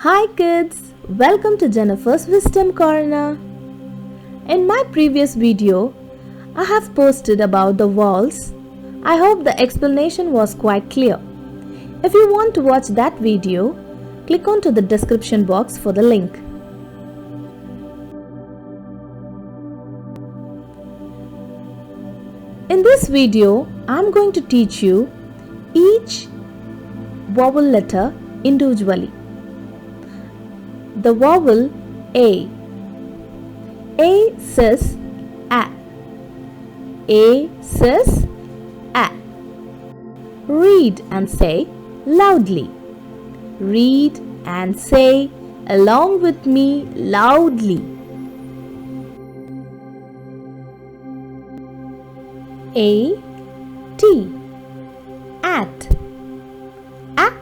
Hi kids, welcome to Jenifer's Wisdom Corner. In my previous video, I have posted about the vowels. I hope the explanation was quite clear. If you want to watch that video, click onto the description box for the link. In this video, I am going to teach you each vowel letter individually. The vowel A. A says A. A says A. Read and say loudly. Read and say along with me loudly. A. T. At. At.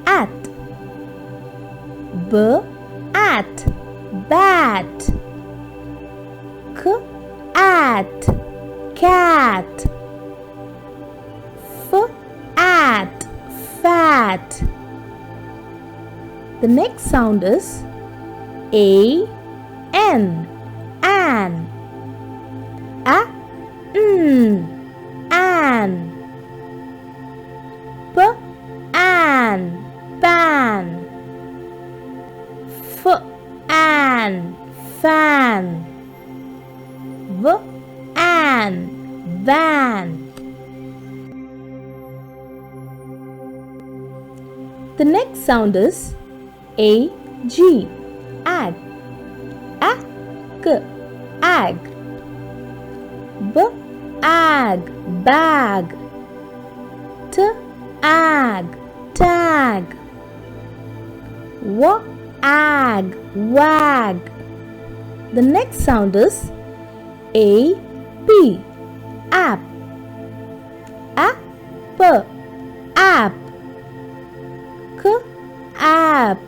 At. B. At. Bat. K. At. Cat. F. At. Fat. The next sound is A. N. An. A. An. P. An. Pan. F. An. Fan. V. An. Van. The next sound is A. G. Ag. Ag. Ag. B. Ag. Bag. T. Ag. Tag. W. Ag. Wag. The next sound is A. P. App. App. App. K. App.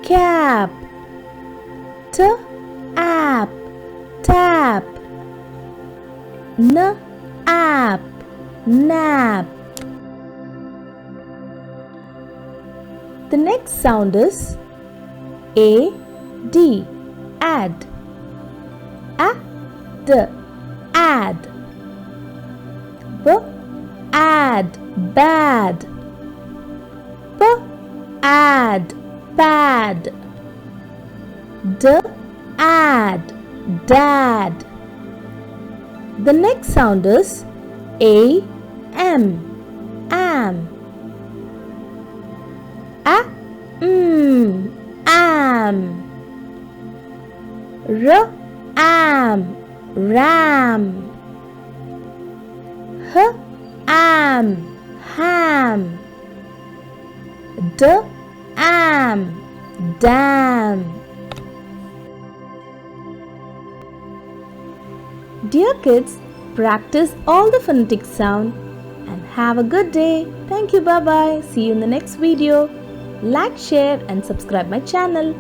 Cap. T. App. Tap. N. App. Nap. The next sound is A. D. Add. Add. Add. B. Add. Bad. B. Add. Bad. D. Add. Dad. The next sound is A. M. Am. Am. R. Am. Ram. H. Am. Ham. D. Am. Dam. Dear kids, practice all the phonetic sound and have a good day. Thank you. Bye-bye. See you in the next video. Like, share and subscribe my channel.